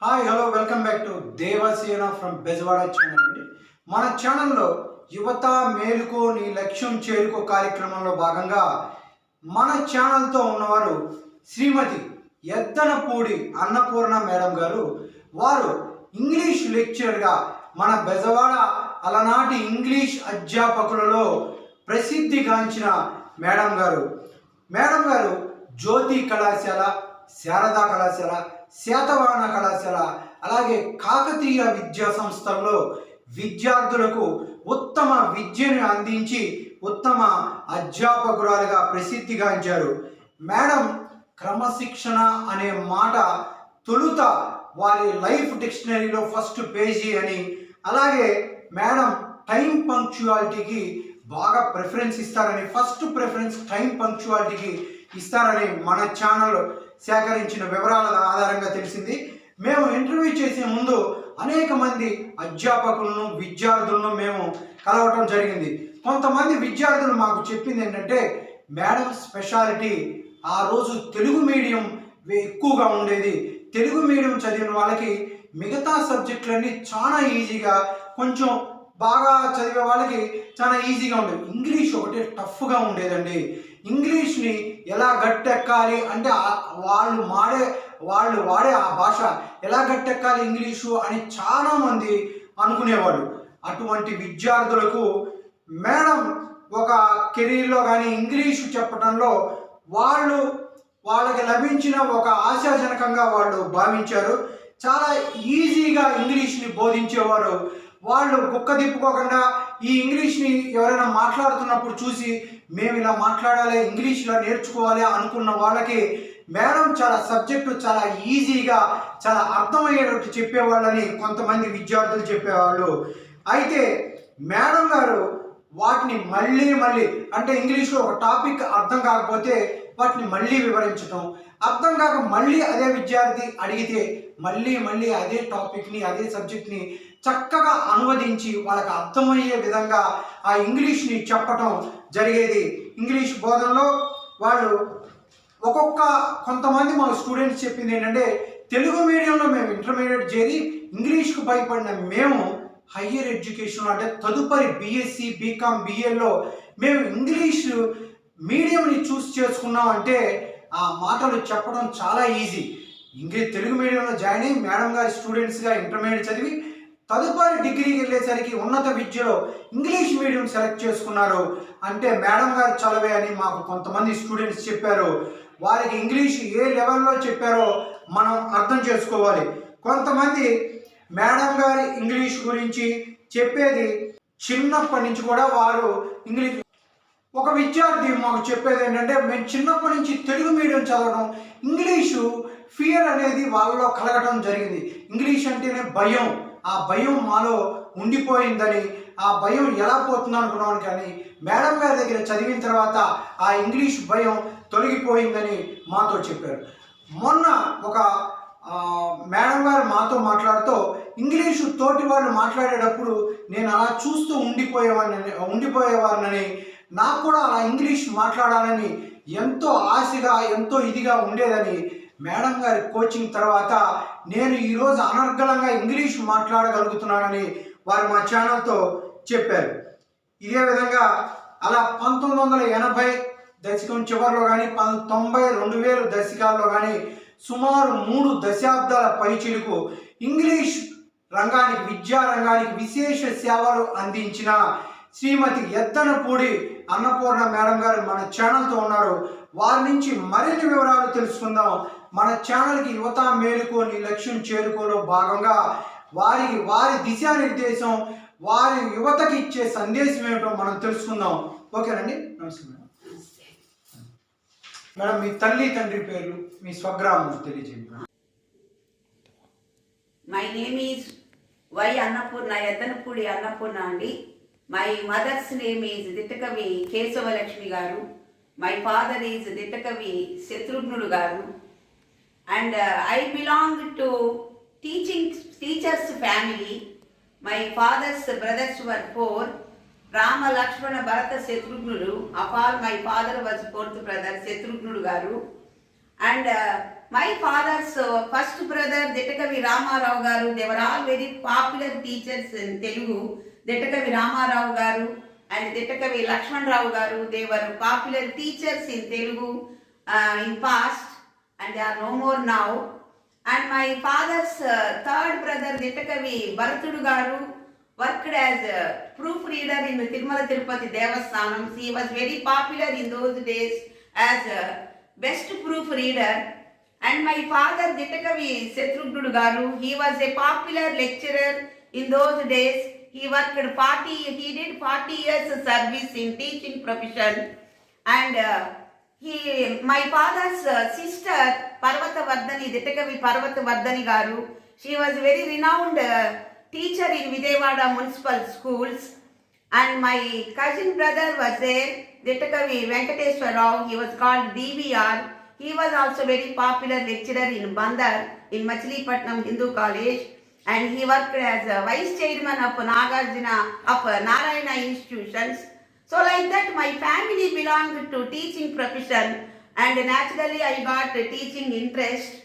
Hi hello welcome back to Devasena from Bezawada channel అండి. మన ఛానల్లో యువత మేలుకో నీ లక్ష్యం చేరుకో కార్యక్రమంలో భాగంగా మన ఛానల్తో ఉన్నవారు శ్రీమతి యద్దనపూడి అన్నపూర్ణ మేడం గారు. వారు ఇంగ్లీష్ లెక్చరర్గా మన బెజవాడ అలనాటి ఇంగ్లీష్ అధ్యాపకులలో ప్రసిద్ధిగాంచిన మేడం గారు. మేడం గారు జ్యోతి కళాశాల, శారదా కళాశాల, శాతవాహన కళాశాల, అలాగే కాకతీయ విద్యా సంస్థల్లో విద్యార్థులకు ఉత్తమ విద్యను అందించి ఉత్తమ అధ్యాపకురాలుగా ప్రసిద్ధిగాంచారు. మేడం క్రమశిక్షణ అనే మాట తొలుత వారి లైఫ్ డిక్షనరీలో ఫస్ట్ పేజీ అని, అలాగే మేడం టైం పంక్చువాలిటీకి బాగా ప్రిఫరెన్స్ ఇస్తారని, ఫస్ట్ ప్రిఫరెన్స్ టైం పంక్చువాలిటీకి ఇస్తారని మన ఛానల్ సేకరించిన వివరాల ఆధారంగా తెలిసింది. మేము ఇంటర్వ్యూ చేసే ముందు అనేక మంది అధ్యాపకులను విద్యార్థులను మేము కలవటం జరిగింది. కొంతమంది విద్యార్థులు మాకు చెప్పింది ఏంటంటే, మేడం స్పెషాలిటీ ఆ రోజు తెలుగు మీడియం ఎక్కువగా ఉండేది. తెలుగు మీడియం చదివిన వాళ్ళకి మిగతా సబ్జెక్టులన్నీ చాలా ఈజీగా, కొంచెం బాగా చదివే వాళ్ళకి చాలా ఈజీగా ఉండేది. ఇంగ్లీష్ ఒకటి టఫ్గా ఉండేదండి. ఇంగ్లీష్ని ఎలా గట్టెక్కాలి అంటే వాళ్ళు వాడే ఆ భాష ఎలా గట్టెక్కాలి ఇంగ్లీషు అని చాలామంది అనుకునేవాళ్ళు. అటువంటి విద్యార్థులకు మేడం ఒక కెరీర్లో కానీ ఇంగ్లీషు చెప్పడంలో వాళ్ళకి లభించిన ఒక ఆశాజనకంగా వాళ్ళు భావించారు. చాలా ఈజీగా ఇంగ్లీష్ని బోధించేవారు. వాళ్ళు కుక్క తిప్పుకోకుండా ఈ ఇంగ్లీష్ని ఎవరైనా మాట్లాడుతున్నప్పుడు చూసి మేము ఇలా మాట్లాడాలి, ఇంగ్లీష్ ఇలా నేర్చుకోవాలి అనుకున్న వాళ్ళకి మేడం చాలా సబ్జెక్టు చాలా ఈజీగా చాలా అర్థమయ్యేటట్టు చెప్పేవాళ్ళని కొంతమంది విద్యార్థులు చెప్పేవాళ్ళు. అయితే మేడం గారు వాటిని మళ్ళీ అంటే ఇంగ్లీష్లో ఒక టాపిక్ అర్థం కాకపోతే వాటిని మళ్ళీ వివరించడం, అర్థం కాక మళ్ళీ అదే విద్యార్థి అడిగితే మళ్ళీ అదే టాపిక్ని అదే సబ్జెక్ట్ని చక్కగా అనువదించి వాళ్ళకి అర్థమయ్యే విధంగా ఆ ఇంగ్లీష్ని చెప్పటం జరిగేది. ఇంగ్లీష్ బోధనలో వాళ్ళు కొంతమంది మా స్టూడెంట్స్ చెప్పింది ఏంటంటే, తెలుగు మీడియంలో మేము ఇంటర్మీడియట్ చేరి ఇంగ్లీష్కు భయపడిన మేము హయ్యర్ ఎడ్యుకేషన్ అంటే తదుపరి బీఎస్సీ బీకామ్ బిఏలో మేము ఇంగ్లీష్ మీడియంని చూస్ చేసుకున్నాం అంటే ఆ మాటలు చెప్పడం చాలా ఈజీ. తెలుగు మీడియంలో జాయిన్ అయ్యి మేడం గారి స్టూడెంట్స్గా ఇంటర్మీడియట్ చదివి తదుపరి డిగ్రీకి వెళ్ళేసరికి ఉన్నత విద్యలో ఇంగ్లీష్ మీడియం సెలెక్ట్ చేసుకున్నారు అంటే మేడం గారు చలవే అని మాకు కొంతమంది స్టూడెంట్స్ చెప్పారు. వారికి ఇంగ్లీష్ ఏ లెవెల్లో చెప్పారో మనం అర్థం చేసుకోవాలి. కొంతమంది మేడం గారి ఇంగ్లీష్ గురించి చెప్పేది చిన్నప్పటి నుంచి కూడా వారు ఇంగ్లీష్. ఒక విద్యార్థి మాకు చెప్పేది ఏంటంటే, మేము చిన్నప్పటి నుంచి తెలుగు మీడియం చదవడం ఇంగ్లీషు ఫియర్ అనేది వాళ్ళలో కలగడం జరిగింది. ఇంగ్లీష్ అంటేనే భయం, ఆ భయం మాలో ఉండిపోయిందని, ఆ భయం ఎలా పోతుంది అనుకున్నాను. కానీ మేడం గారి దగ్గర చదివిన తర్వాత ఆ ఇంగ్లీష్ భయం తొలగిపోయిందని మాతో చెప్పారు. మొన్న ఒక మేడం గారు మాతో మాట్లాడుతూ, ఇంగ్లీషు తోటి వాళ్ళు మాట్లాడేటప్పుడు నేను అలా చూస్తూ ఉండిపోయేవాడినని, నాకు కూడా అలా ఇంగ్లీష్ మాట్లాడాలని ఎంతో ఆశగా ఎంతో ఇదిగా ఉండేదని, మేడం గారి కోచింగ్ తర్వాత నేను ఈరోజు అనర్గళంగా ఇంగ్లీష్ మాట్లాడగలుగుతున్నానని వారు మా ఛానల్తో చెప్పారు. ఇదే విధంగా అలా 1980 దశకం చివరిలో కానీ 2000 దశకాల్లో కానీ సుమారు 3 దశాబ్దాల పైచిలుకు ఇంగ్లీష్ రంగానికి విద్యా రంగానికి విశేష సేవలు అందించిన శ్రీమతి యద్దనపూడి అన్నపూర్ణ మేడం గారు మన ఛానల్తో ఉన్నారు. వారి నుంచి మరిన్ని వివరాలు తెలుసుకుందాం. మన ఛానల్కి యువత మేలుకో నీ లక్ష్యం చేరుకోలో భాగంగా వారి దిశానిర్దేశం, వారి యువతకి ఇచ్చే సందేశం ఏమిటో మనం తెలుసుకుందాం. ఓకేనండి. నమస్తే మేడం. మేడం మీ తల్లి తండ్రి పేర్లు, మీ స్వగ్రామం తెలియజేయండి. My name is Y Annapurna, Yaddanapudi Annapurna అండి. My mother's name is Dittakavi Kesavalakshmi Garu. My father is Dittakavi Shatrughnudu Garu. And I belong to teachers family. My father's brothers were 4. Rama, Lakshmana, Bharata, Shatrughnudu. Of all, my father was 4th brother, Shatrughnudu Garu. And my father's first brother, Dittakavi Ramarao Garu, they were all very popular teachers in Telugu. Dittakavi Ramarao Garu and Dittakavi Lakshman Rao Garu, they were popular teachers in Telugu in past, and they are no more now. And my father's third brother, Dittakavi Bharatudu Garu, worked as a proofreader in the Tirumala Tirupati Devasthanams. He was very popular in those days as a best proofreader. And my father, Dittakavi Sethrugnudu Garu, he was a popular lecturer in those days. He did 40 years service in teaching profession. And my father's sister, Parvatavardhani, Dittakavi Parvatavardhani Garu, she was very renowned teacher in Vijayawada municipal schools. And my cousin brother was there, Dittakavi Venkateswar Rao, he was called DVR. He was also very popular lecturer in Bandar in Machilipatnam Hindu College, and he worked as a vice chairman of Narayana institutions. So like that my family belonged to teaching profession, and naturally I got a teaching interest.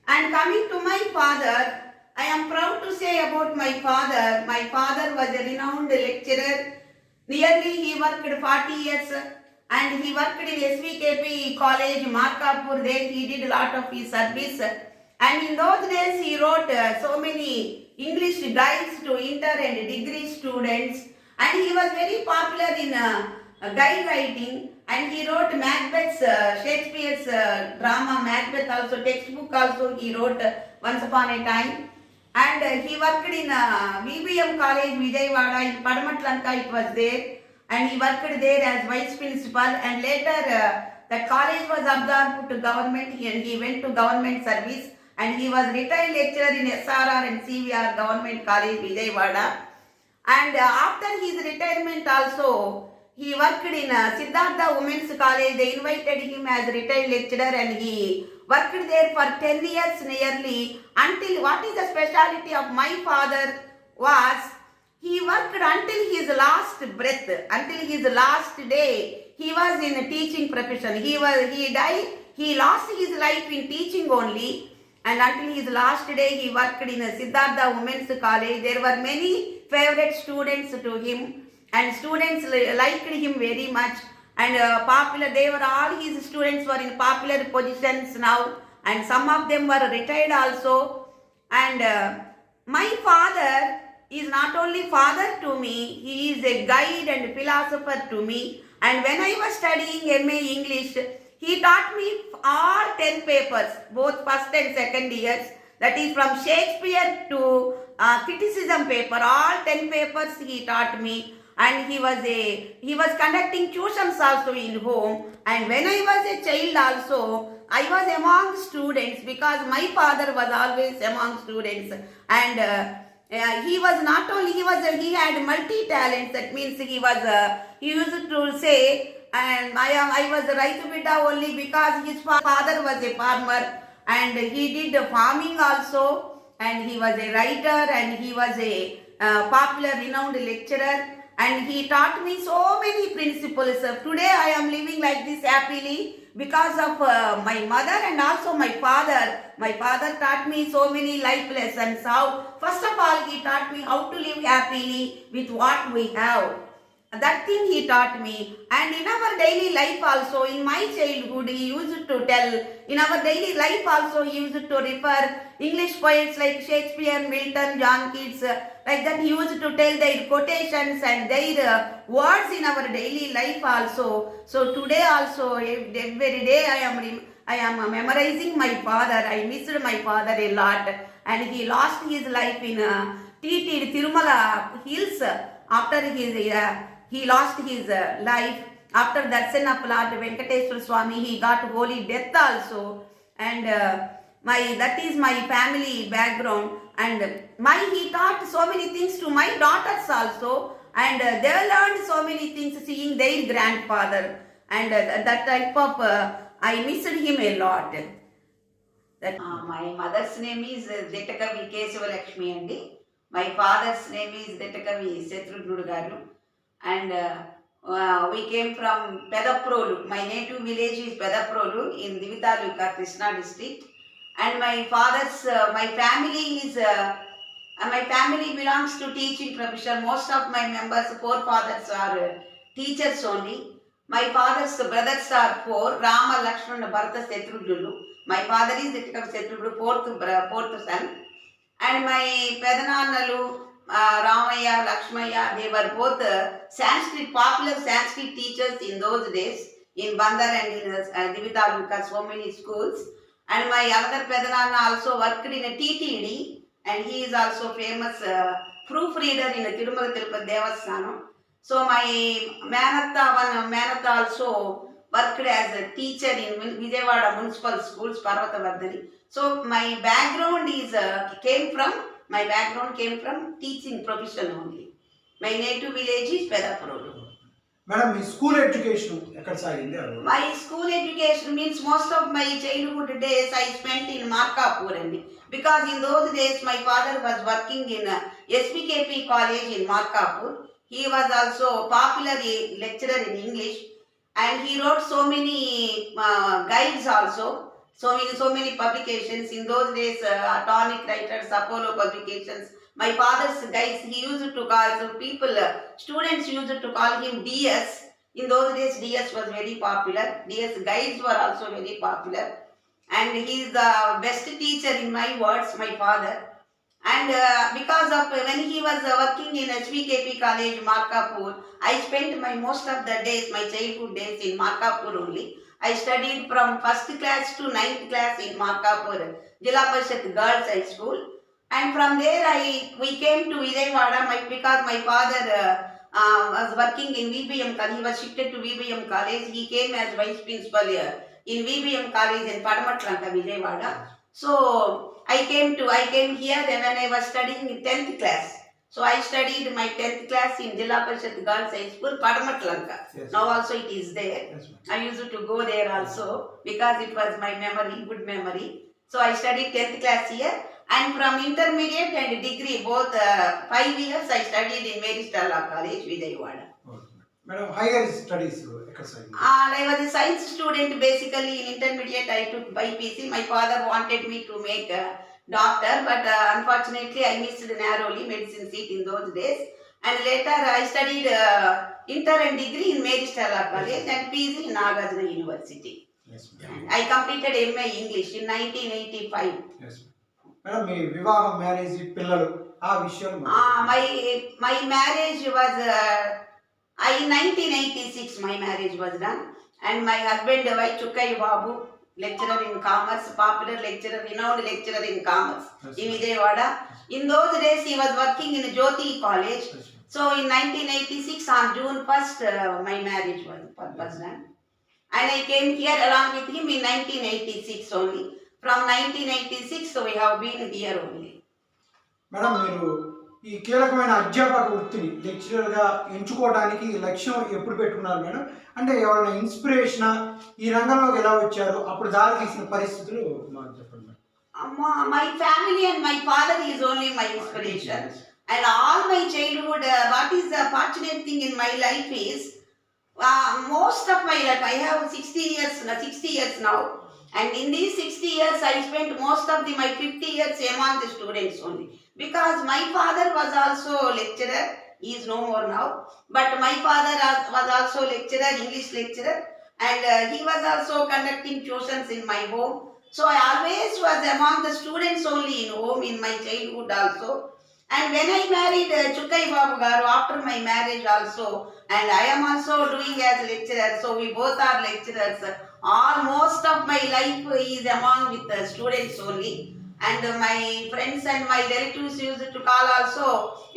And coming to my father, I am proud to say about my father. My father was a renowned lecturer. Nearly he worked 40 years, and he worked in SVKP college, Markapur. There he did a lot of his service. And in those days he wrote so many English guides to inter and degree students. And he was very popular in guide writing. And he wrote Macbeth's, Shakespeare's drama Macbeth also, textbook also he wrote once upon a time. And he worked in VBM college, Vijayawada, in Padamatlanka it was there. And he worked there as vice principal, and later that college was absorbed to government, and he went to government service, and he was retired lecturer in SRR and CVR Government College, Vijayawada. And after his retirement also, he worked in Siddhartha Women's College. They invited him as retired lecturer, and he worked there for 10 years nearly, until what is the speciality of my father was, he worked until his last breath, until his last day. He was in a teaching profession. He died, he lost his life in teaching only, and until his last day he worked in a Siddhartha Women's College. There were many favorite students to him, and students liked him very much, and popular. They were all his students were in popular positions now, and some of them were retired also. And my father is not only father to me, he is a guide and philosopher to me. And when I was studying MA English, he taught me all 10 papers, both first and second years. That is from Shakespeare to criticism paper, all 10 papers he taught me. And he was conducting tuitions also in home. And when I was a child also, I was among students, because my father was always among students. And he was not only, he had multi-talents. That means he used to say, and I was a Raitu Bidda only because his father was a farmer, and he did farming also, and he was a writer, and he was a popular renowned lecturer, and he taught me so many principles. Today I am living like this happily because of my mother and also my father. My father taught me so many life lessons. First of all, he taught me how to live happily with what we have. That thing he taught me. And in our daily life also, in my childhood, he used to tell, in our daily life also, he used to refer English poets like Shakespeare, Milton, John Keats, like that. He used to tell their quotations and their words in our daily life also. So today also, every day I am memorizing my father. I missed my father a lot, and he lost his life in Tirumala hills. After he lost his life, after darshan of Lord Venkateswar Swami, he got holy death also. And that is my family background. And he taught so many things to my daughters also, and they learned so many things seeing their grandfather. And that type of I missed him a lot. My mother's name is Dittakavi Kesava Andi. My father's name is Dittakavi Sethrugnudu Garu. And we came from Pedaprolu. My native village is Pedaprolu in Divitaluka, Krishna district. And my family belongs to teaching profession. Most of my members, forefathers are teachers only. My father's brothers are four: Rama, Lakshmana, Bharata, Shatrughnulu. My father is the Shatrughnulu, fourth son. And my Pedananalu, Ramaya, Lakshmaya, they were both popular Sanskrit teachers in those days in Bandar and in Divitaluka, so many schools. And my other Pedanana also worked in a TTD, and he is also famous proofreader in a Tirumala Tirupati Devasthanam. So my Manatha also worked as a teacher in Vijayawada Municipal Schools, Parvatavardhani. So my background came from teaching profession only. My native village is Pedapurodu. Madam me school education ఎక్కడ సాగింది? My school education means most of my childhood days I spent in Markapur only. Because in those days my father was working in SPKP college in Markapur. He was also popular lecturer in English, and he wrote so many guides also. So many publications in those days, Atomic Writers, Apollo publications. My father's guides, he used to call, so students used to call him DS. In those days, DS was very popular. DS guides were also very popular. And he is the best teacher in my words, my father. And because of when he was working in SVKP college, Markapur, I spent most of the days, my childhood days in Markapur only. I studied from 1st class to 9th class in Markapur, Jilla Parishad Girls High School. And from there we came to Vijayawada because my father was working in VBM college. He was shifted to VBM college. He came as vice principal in VBM college in Padamatlanka, Vijayawada. So I came here when I was studying in 10th class. So I studied my 10th class in Jilla Parishad Girls High School, Padamatlanka. Yes. Now also it is there. Yes, I used to go there also because it was my memory, good memory. So I studied 10th class here, and from intermediate and degree, both 5 years I studied in Mary Stella College, Vijayawada. Madam, higher studies ఎక్కడ సాగింది? I was a science student basically. In intermediate I took BPC. My father wanted me to make a doctor, but unfortunately I missed narrowly medicine seat in those days. And later I studied inter and degree in Mary Stella College and PG in Nagarjuna University. Yes, madam. I completed MA English in 1985. Yes, madam. మీ వివాహం, marriage, పిల్లలు ఆ విషయాలు My marriage was in 1986 my marriage was done, and my husband Y Chukkai Babu, lecturer in commerce, popular lecturer, renowned lecturer in commerce in Vijayawada. In those days he was working in Jyoti College. So in 1986 on June 1st my marriage was done, and I came here along with him in 1986 only. From 1986 so we have been here only. Madam, మీరు ఈ కీలకమైన అధ్యాపక వృత్తిని లెక్చరర్గా ఎంచుకోవడానికి లక్ష్యం ఎప్పుడు పెట్టుకున్నారు మేడం? అంటే ఎవరైనా ఇన్స్పిరేషన్, ఈ రంగంలోకి ఎలా వచ్చారు, అప్పుడు దారి తీసిన పరిస్థితులు మాకు చెప్పండి madam. My family and my father is only my inspiration. And all my childhood, what is the fortunate thing in my life is, most of my life, I have 60 years now. And in these 60 years, I spent most of my 50 years among the students only. Because my father was also lecturer, he is no more now. But my father was also lecturer, English lecturer. And he was also conducting tuitions in my home. So I always was among the students only in home, in my childhood also. And when I married Chukkai Babu Garu, after my marriage also, and I am also doing as lecturer, so we both are lecturers. Almost of my life is among with the students only. And my friends and my relatives used to call also,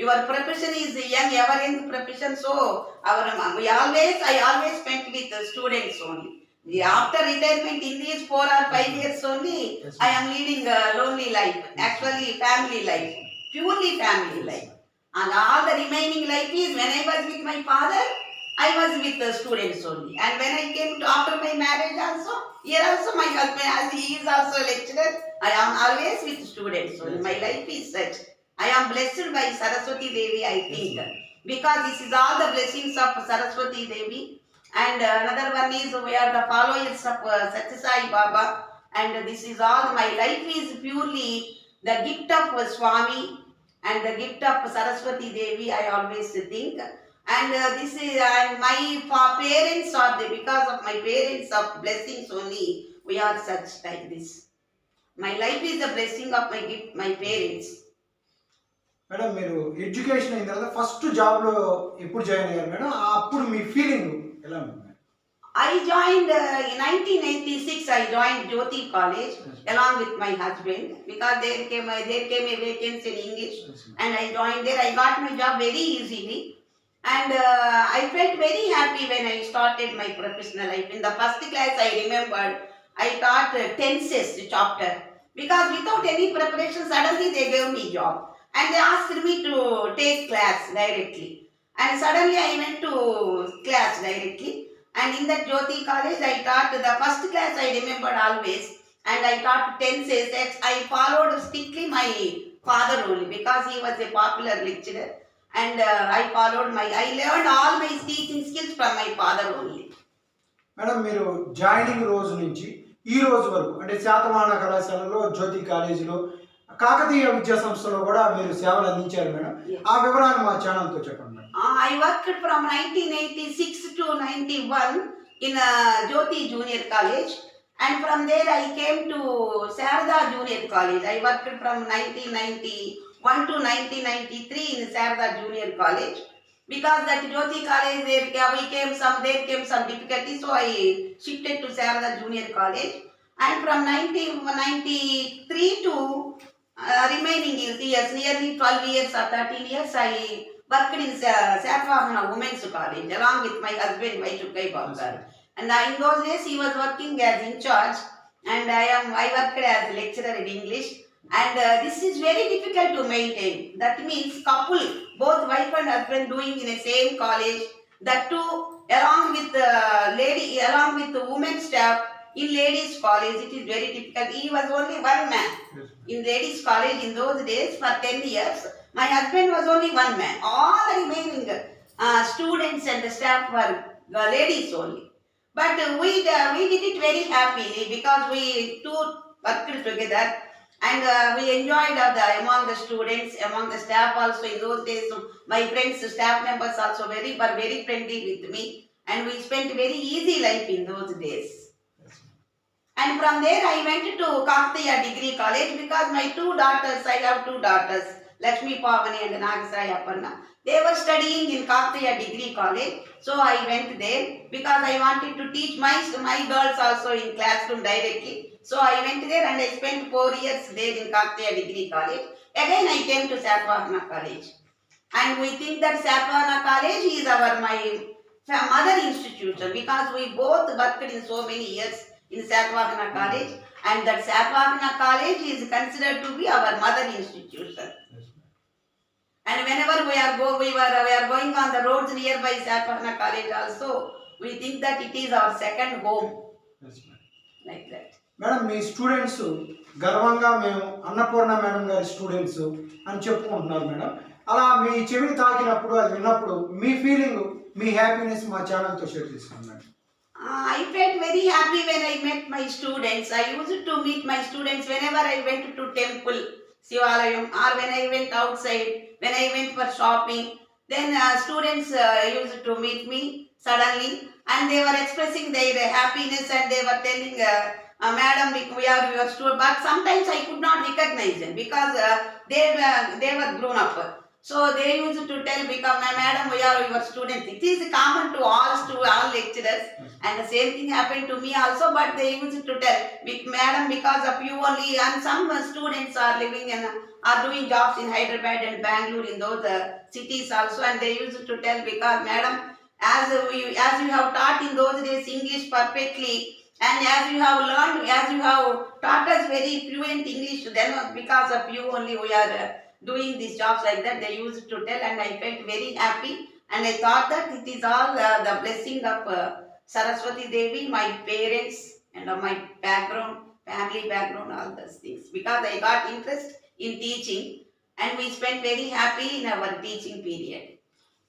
your profession is young, ever-young profession, so I always spent with the students only. After retirement in these 4 or 5 years only, I am leading a lonely life, actually family life, purely family life. And all the remaining life is when I was with my father, I was with the students only. And when I came to after my marriage also, here also my husband, as he is also a lecturer, I am always with students only. My life is such. I am blessed by Saraswati Devi, I think. Because this is all the blessings of Saraswati Devi. And another one is we are the followers of Satya Sai Baba. and this is all. My life is purely the gift of Swami and the gift of Saraswati Devi, I always think. And this is my parents are there, because of my parents of blessings only we are such like this. My life is the blessing of my gift, my parents. Madam మీరు education అయిన తర్వాత first జాబ్లో ఎప్పుడు join అయ్యారు madam? అప్పుడు మీ feeling ఎలా ఉంది? I joined in 1986. I joined Jyoti College along with my husband, because there came a vacancy in English, and I joined there. I got my job very easily, and I felt very happy when I started my professional life. In the first class, I remembered I taught tenses chapter, because without any preparation, suddenly they gave me job, and they asked me to take class directly, and suddenly I went to class directly. And in that Jyoti College, I taught the first class, I remembered always, and I taught tenses. I followed strictly my father only, because he was a popular lecturer, and I learned all my teaching skills from my father only. Madam మీరు joining రోజు నుంచి ఈ రోజు వరకు అంటే శాతవాహన కళాశాలలో, జ్యోతి కాలేజీలో, కాకతీయ విద్యా సంస్థలో కూడా మీరు సేవలు అందించారు మేడం. ఆ వివరాలు మా ఛానల్తో చెప్పండి madam. I worked from 1986 to 91 in Jyoti Junior College, and from there I came to Sarada Junior College. I worked from 1991 to 1993 in Sarada Junior College, because that Jyoti College there came some difficulty, so I shifted to Sarada Junior College, and from 1993 to remaining years, nearly 12 years or 13 years, I worked in Smt.Yaddanapudi Women's College along with my husband, Vaichukai Bankar. And in those days he was working as in charge, and I worked as lecturer in English. And this is very difficult to maintain. That means couple, both wife and husband doing in the same college. That too along with the women staff in ladies college. It is very difficult. He was only one man in ladies college in those days for 10 years. My husband was only one man. All the remaining students and the staff were ladies only. But we did it very happily, because we two worked together, and we enjoyed among the students, among the staff also. In those days, my friends, staff members also were very friendly with me, and we spent very easy life in those days. And from there I went to Kakatiya Degree College, because my I have two daughters, Lakshmi Pavani and Annapoorna. They were studying in Kakatiya Degree College, so I went there because I wanted to teach my girls also in classroom directly. So I went there and I spent 4 years there in Kakatiya Degree College. Again I came to Smt.Yaddanapudi College, and we think that Smt.Yaddanapudi College is my mother institution, because we both worked in so many years in Smt.Yaddanapudi College, and that Smt.Yaddanapudi College is considered to be our mother institution. And whenever we are going on the roads nearby Annapoorna College also, we think that it is our second home. Like that. Madam me students గర్వంగా మేము Annapurna madam గారి students అని చెప్పుకుంటున్నారు madam. అలా మీ చెవిని తాకినప్పుడు, అది విన్నప్పుడు మీ ఫీలింగ్, మీ హ్యాపీనెస్ మా ఛానల్తో షేర్ చేసుకోండి madam. I felt very happy when I met my students. I used to meet my students whenever I went to temple, Sivalayam, or when I went outside, when I went for shopping. Then students used to meet me suddenly, and they were expressing their happiness, and they were telling, Madam, we are your student. But sometimes I could not recognize them, because they were grown up. So they used to tell, because Madam, we are your students. It is common to all lecturers, and the same thing happened to me also. But they used to tell, Madam, because of you only, and some students are living in are doing jobs in Hyderabad and Bangalore, in those cities also, and they used to tell, because Madam, as you have taught in those days English perfectly, and as you have taught us very fluent English, then because of you only we are doing these jobs, like that they used to tell. And I felt very happy, and I thought that it is all the blessing of Saraswati Devi, my parents, and of my family background, all those things, because I got interest in teaching, and we spent very happy in our teaching period.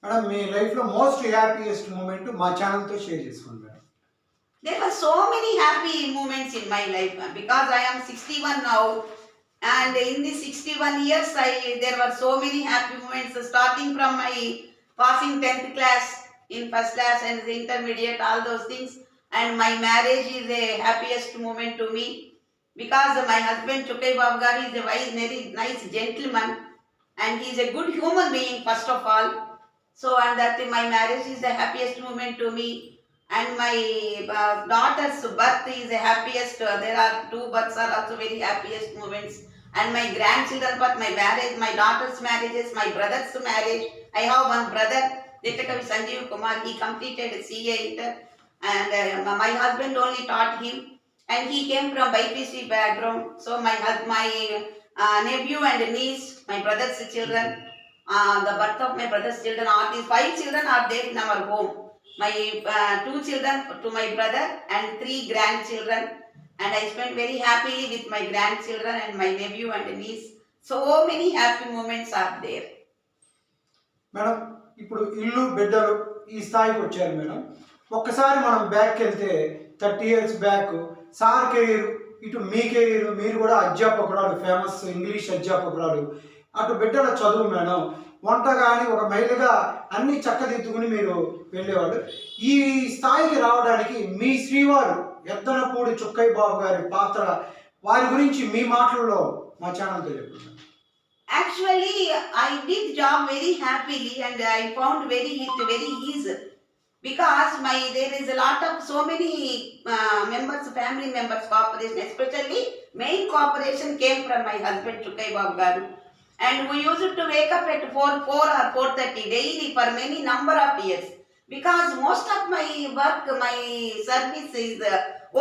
Madam మీ లైఫ్లో most happiest moment మా ఛానల్తో share చేసుకోండి madam. There were so many happy moments in my life because I am 61 now, and in these 61 years, there were so many happy moments starting from my passing 10th class in first class and the intermediate, all those things. And my marriage is the happiest moment to me because my husband Chukai Babu Garu is a very nice gentleman and he is a good human being first of all. So, and that my marriage is the happiest moment to me. And my daughter's birth is the happiest. There are two births are also very happiest moments. And my grandchildren birth, my marriage, my daughter's marriages, my brother's marriage. I have one brother, Detakavi Sanjeev Kumar. He completed CA inter, and my husband only taught him. And he came from BPC background. So my nephew and niece, my brother's children, the birth of my brother's children, all these 5 children are there in our home. My 2 children to my brother and 3 grandchildren. And I spent very happily with my grandchildren and my nephew and niece. So many happy moments are there. Madam ఇప్పుడు ఇల్లు బిడ్డలు ఈ స్థాయికి వచ్చారు madam. ఒక్కసారి మనం back వెళ్తే 30 years back sir career, ఇటు మీ కెరీర్, మీరు కూడా అధ్యాపకురాలు, ఫేమస్ ఇంగ్లీష్ అధ్యాపకురాలు, అటు బిడ్డల చదువు మేడం, వంట కానీ ఒక మహిళగా అన్ని చక్కదిద్దుకుని మీరు వెళ్ళేవాడు. ఈ స్థాయికి రావడానికి మీ శ్రీవారు ఎద్దనపూడి చుక్కయ్య బాబు గారి పాత్ర, వారి గురించి మీ మాటల్లో మా ఛానల్ తెలియదు. Actually, I did job very happily and I found very easy because there is a lot of so many members, family members cooperation, especially main cooperation came from my husband Chukai Babu Garu, and we used to wake up at 4 or 4:30 daily for many number of years because most of my work, my service is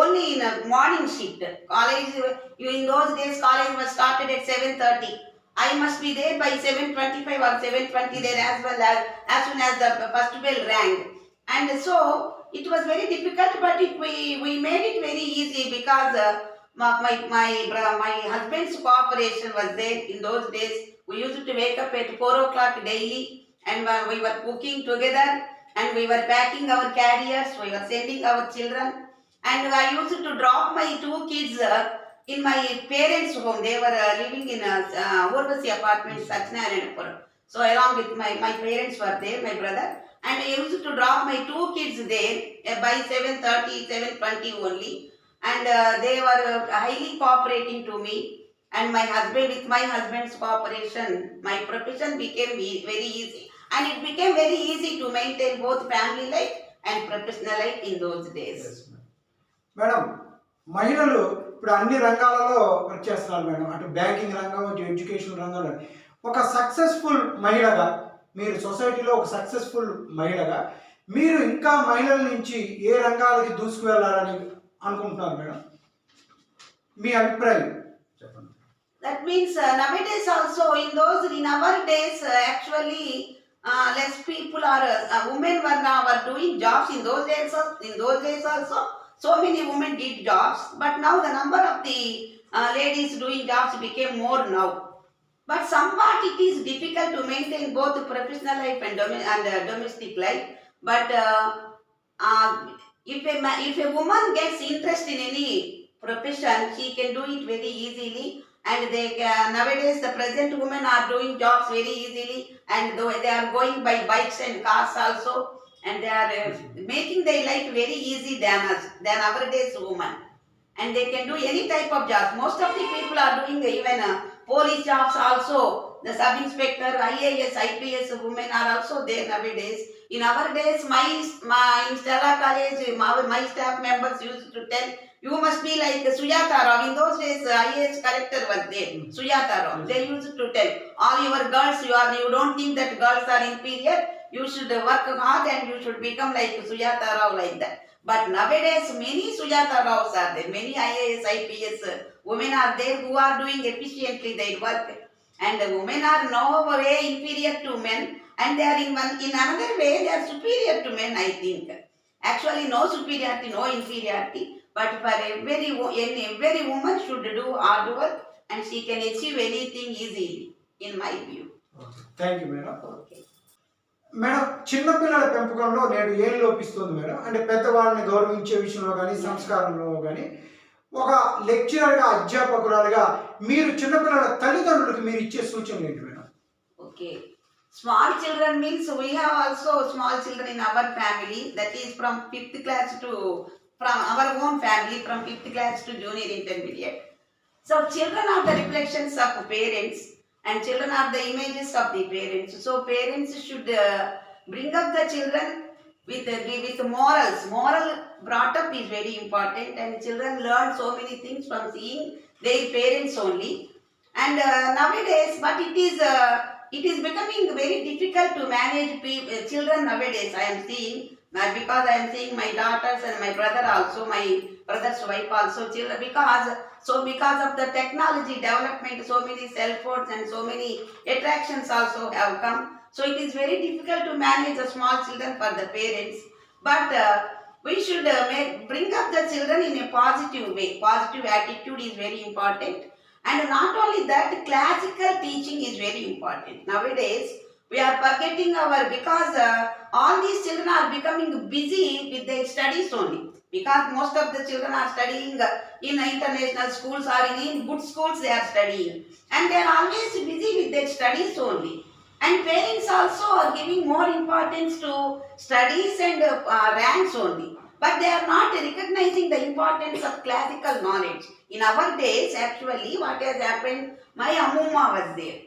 only in a morning shift. College in those days college was started at 7:30. I must be there by 7:25 or 7:20 there as soon as the first bell rang. And so it was very difficult, but we made it very easy because my husband's cooperation was there in those days. We used to wake up at 4 o'clock daily and we were cooking together and we were packing our carriers, we were sending our children. And I used to drop my 2 kids in my parents' home. They were living in a Urvasi apartment, Smt.Yaddanapudi. So along with my parents were there, my brother. And I used to drop my 2 kids there by 7:30, 7:20 only. And they were highly cooperating to me. And my husband, with my husband's cooperation, my profession became very easy. And it became very easy to maintain both family life and professional life in those days. Yes, madam, మహిళలు ఇప్పుడు అన్ని రంగాలలో work చేస్తున్నారు madam. అటు banking రంగం, ఇటు education రంగంలో ఒక సక్సెస్ఫుల్ మహిళగా, మీరు సొసైటీలో ఒక సక్సెస్ఫుల్ మహిళగా మీరు ఇంకా మహిళల నుంచి ఏ రంగాలకి దూసుకు వెళ్ళాలని అనుకుంటున్నారు మేడం? మీ అభిప్రాయం చెప్పండి. That means nowadays also in our days actually less people are women were doing jobs in those days also. So many women did jobs, but now the number of the ladies doing jobs became more now. But somewhat it is difficult to maintain both professional life and domestic life. But if a woman gets interest in any profession, she can do it very easily. And nowadays the present women are doing jobs very easily, and they are going by bikes and cars also, and they are making their life very easy than our days women. And they can do any type of jobs. Most of the people are doing even police jobs also. The sub-inspector, IAS, IPS women are also there nowadays. In our days, my in Stella College, my staff members used to tell, you must be like Smt.Yaddanapudi Rao. In those days, IAS collector was there, Smt.Yaddanapudi Rao. They used to tell, all your girls, you don't think that girls are inferior, you should work hard and you should become like Smt.Yaddanapudi Rao, like that. But nowadays, many Smt.Yaddanapudi Raos are there, many IAS, IPS women are there who are doing efficiently their work. And the women are no way inferior to men, and they are in another way they are superior to men, I think. Actually, no superiority, no inferiority, but for every woman should do hard work and she can achieve anything easily, in my view. Thank you madam. Okay. Madam, చిన్నపిల్లల పెంపకంలో నేడు ఏం లోపిస్తుంది madam? అంటే పెద్దవాళ్ళని గౌరవించే విషయంలో గానీ, సంస్కారంలో గానీ, ఒక లెక్చరర్‌గా, అధ్యాపకురాలిగా మీరు చిన్నపిల్లల తల్లిదండ్రులకు మీరిచ్చే సూచనలేంటి madam? Okay. Small children means we have also small children in our family, that is from fifth class to, from our own family, from fifth class to junior intermediate. So children are the reflections of parents, and children are the images of the parents. So parents should bring up the children with morals. Moral brought up is very important, and children learn so many things from seeing their parents only. And nowadays, but it is becoming very difficult to manage children nowadays. I am seeing, because I am seeing my daughters and my brother also, my brother's wife also, children, because of the technology development, so many cell phones and so many attractions also have come. So it is very difficult to manage the small children for the parents. But we should bring up the children in a positive way. Positive attitude is very important. And not only that, classical teaching is very important. Nowadays, we are forgetting because all these children are becoming busy with their studies only. Because most of the children are studying in international schools or in good schools they are studying. And they are always busy with their studies only. And parents also are giving more importance to studies and ranks only. But they are not recognizing the importance of classical knowledge. In our days, actually, what has happened, my Ammumma was there.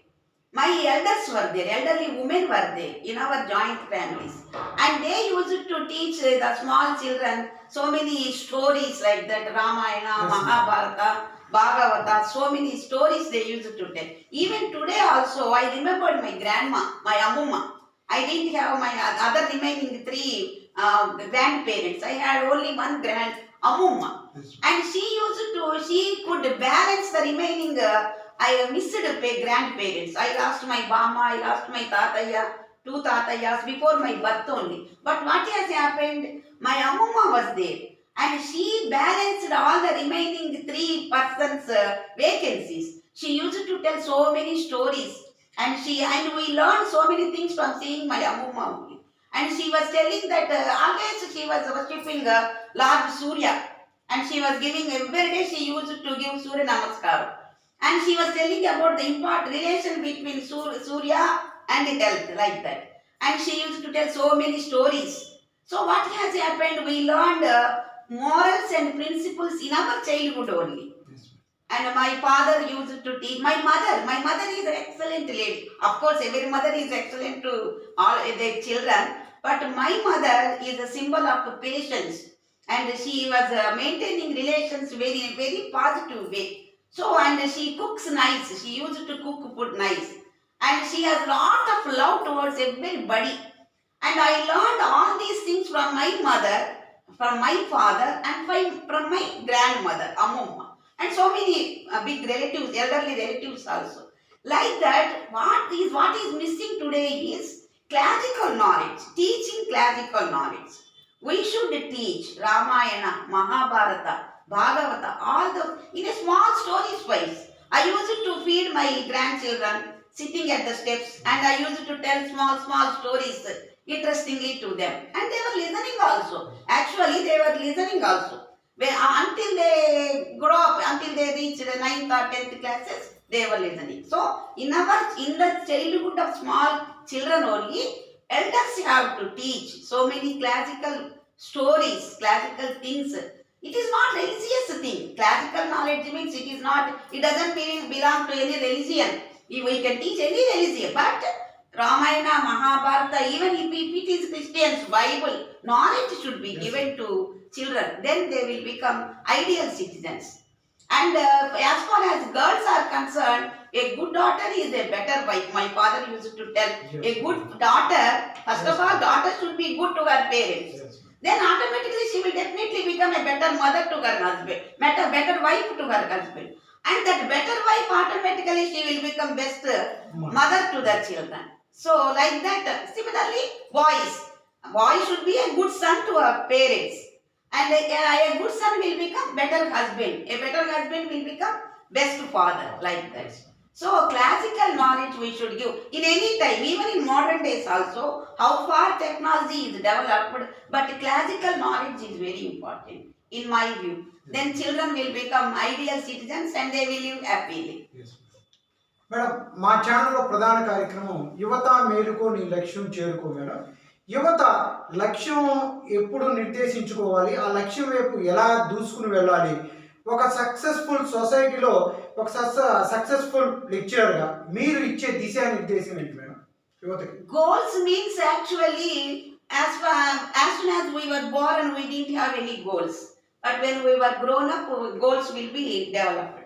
My elders were there, elderly women were there in our joint families. And they used to teach the small children so many stories like that, Ramayana, Yes, Mahabharata, Bhagavata, so many stories they used to tell. Even today also, I remembered my grandma, my Ammumma. I didn't have my other remaining three grandparents. I had only one grand Ammumma. Yes. And she could balance the remaining, I missed grandparents. I lost my Bama, I lost my Tataya, two Tatayas before my birth only. But what has happened? My Ammumma was there. And she balanced all the remaining three persons' vacancies. She used to tell so many stories. And we learned so many things from seeing my Ammumma only. And she was telling that always she was worshipping Lord Surya. And she was giving, every day she used to give Surya Namaskar. And she was telling about the important relation between Surya and health, like that. And she used to tell so many stories. So what has happened? We learned morals and principles in our childhood only. Yes. And my father used to teach. My mother is an excellent lady. Of course, every mother is excellent to all their children. But my mother is a symbol of patience. And she was maintaining relations very, very positive way. So, and she cooks nice. She used to cook food nice. And she has lot of love towards everybody. And I learned all these things from my mother, from my father, and from my grandmother, Ammumma. And so many big relatives, elderly relatives also. Like that, what is missing today is classical knowledge, teaching classical knowledge. We should teach Ramayana, Mahabharata, Bhagavata, all the in a small stories wise. I used to feed my grandchildren sitting at the steps, and I used to tell small stories interestingly to them, and they were listening also. Actually, they were listening also. Until they grow up, until they reach the 9th or 10th classes, they were listening. So, in the childhood of small children only, elders have to teach so many classical stories, classical things. It is not religious thing. Classical knowledge means it doesn't belong to any religion. We can teach any religion, but Ramayana, Mahabharata, even if it is Christians, Bible, knowledge should be given to children. Then they will become ideal citizens. And as far as girls are concerned, a good daughter is a better wife. My father used to tell, Yes. a good daughter, first of all, daughter should be good to her parents. Yes. Then automatically she will definitely become a better mother to her husband, better wife to her husband. And that better wife, automatically she will become best mother to the children. So like that, similarly, boys should be a good son to our parents. And a good son will become better husband. A better husband will become best father, like that. So classical knowledge we should give in any time, even in modern days also, how far technology is developed, but classical knowledge is very important in my view. Then children will become ideal citizens and they will live happily. Madam, మా ఛానల్లో ప్రధాన కార్యక్రమం యువత మేలుకో నీ లక్ష్యం చేరుకో. Madam, యువత లక్ష్యం ఎప్పుడు నిర్దేశించుకోవాలి, ఆ లక్ష్యం వైపు ఎలా దూసుకుని వెళ్ళాలి, ఒక సక్సెస్ఫుల్ సొసైటీలో ఒక సక్సెస్ఫుల్ లెక్చరర్గా మీరు ఇచ్చే దిశానిర్దేశం ఏంటి మేడం యువతకి? Goals means actually as soon as we were born we didn't have any goals, but when we were grown up goals will be developed.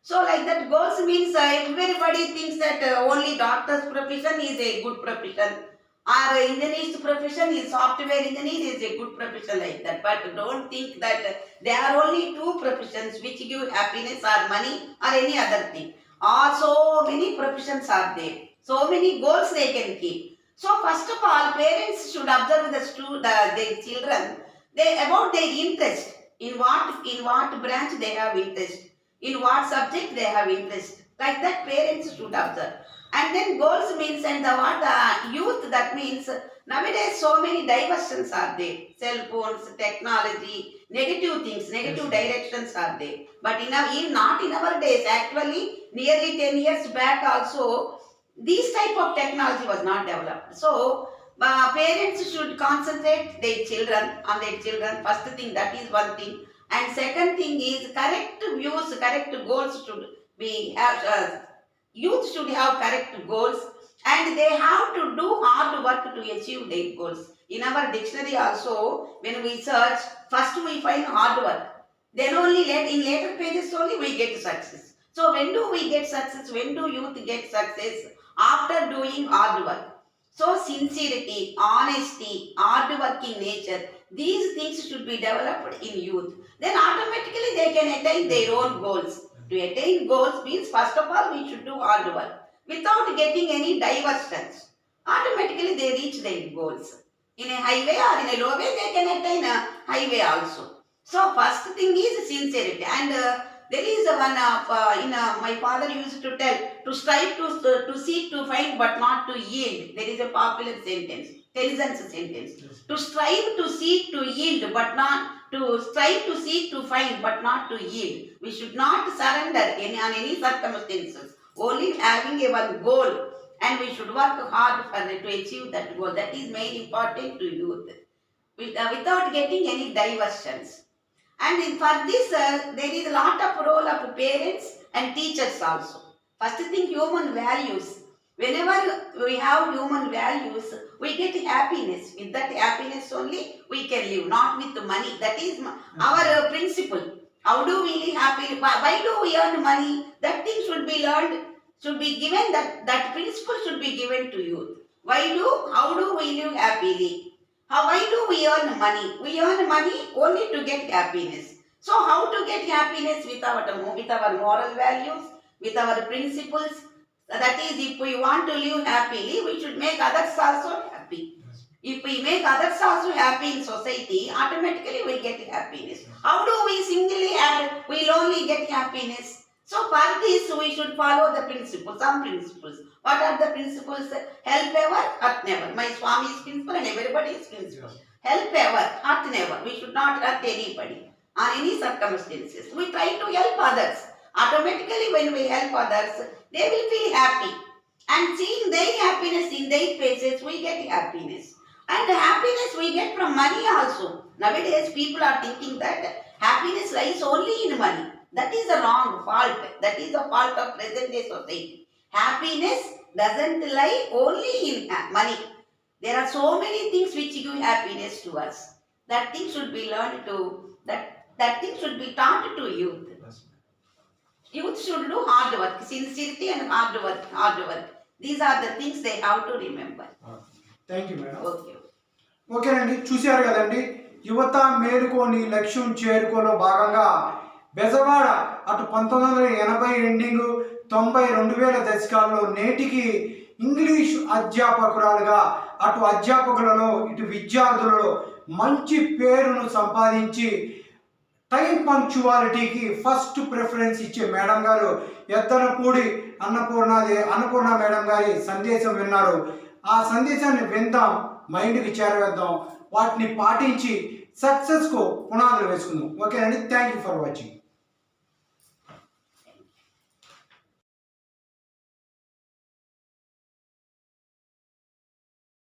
So like that, goals means everybody thinks that only doctor's profession is a good profession, or engineer's profession is software engineer is a good profession, like that. But don't think that there are only two professions which give happiness, or money or any other thing. So many professions are there, so many goals they can keep. So first of all, parents should observe their children, about their interest, in what branch they have interest, in what subject they have interest, like that parents should observe. And then goals means, and the youth, that means nowadays so many diversions are there, cell phones, technology, negative things, negative directions are there. But not in our days, actually nearly 10 years back also this type of technology was not developed. So parents should concentrate their children on their children, first thing, that is one thing. And second thing is correct views, correct goals should be youth should have correct goals, and they have to do hard work to achieve their goals. In our dictionary also, when we search, first we find hard work, then only in later pages only we get success. So when do we get success? When do youth get success? After doing hard work. So sincerity, honesty, hard working nature, these things should be developed in youth. Then automatically they can attain their own goals. To attain goals means, first of all, we should do hard work without getting any diversions. Automatically they reach their goals. In a highway or in a low way, they can attain a highway also. So first thing is sincerity. And there is one my father used to tell, to strive to seek to find but not to yield. There is a popular sentence, Tennyson's sentence. Yes. To strive to seek to yield but not to strive to seek to find but not to yield. We should not surrender on any circumstances, only having a one goal, and we should work hard to achieve that goal. That is main important to youth, without getting any diversions. And for this there is a lot of role of parents and teachers also. First thing, human values. Whenever we have human values, we get happiness. With that happiness only we can live, not with money. That is our principle. How do we live happily? Why do we earn money? That thing should be learned, should be given, that principle should be given to youth. How do we live happily? Why do we earn money? We earn money only to get happiness. So how to get happiness? With our moral values, with our principles. That is, if we want to live happily, we should make others also happy. Yes. If we make others also happy in society, automatically we get happiness. How do we singly we'll only get happiness? So for this we should follow the principles, some principles. What are the principles? Help ever, hurt never. My Swami's principle and everybody's principle. Yes. Help ever, hurt never. We should not hurt anybody on any circumstances. We try to help others. Automatically when we help others, they will feel happy. And seeing their happiness in their faces, we get happiness. And happiness we get from money also. Nowadays people are thinking that happiness lies only in money. That is a wrong fault. That is a fault of present day society. Happiness doesn't lie only in money. There are so many things which give happiness to us. That thing should be learned to, that thing should be taught to youth. Youth should do hard work, sincerity and hard work. These are the things they have to remember. Thank you, madam. Okay. ఓకేనండి, చూశారు కదండి, యువత మేలుకో నీ లక్ష్యం చేరుకోలో భాగంగా బెజవాడ అటు 1980 ending 2000 దశకాల్లో నేటికి ఇంగ్లీష్ అధ్యాపకురాలుగా అటు అధ్యాపకులలో ఇటు విద్యార్థులలో మంచి పేరును సంపాదించి టైం పంక్చువాలిటీకి ఫస్ట్ ప్రిఫరెన్స్ ఇచ్చే మేడం గారు ఎద్దనపూడి అన్నపూర్ణ మేడం గారి సందేశం విన్నారు. ఆ సందేశాన్ని విందాం, మైండ్కి చేరవేద్దాం, వాటిని పాటించి సక్సెస్కు పునాదులు వేసుకుందాం. ఓకేనండి, థ్యాంక్ యూ ఫర్ వాచింగ్.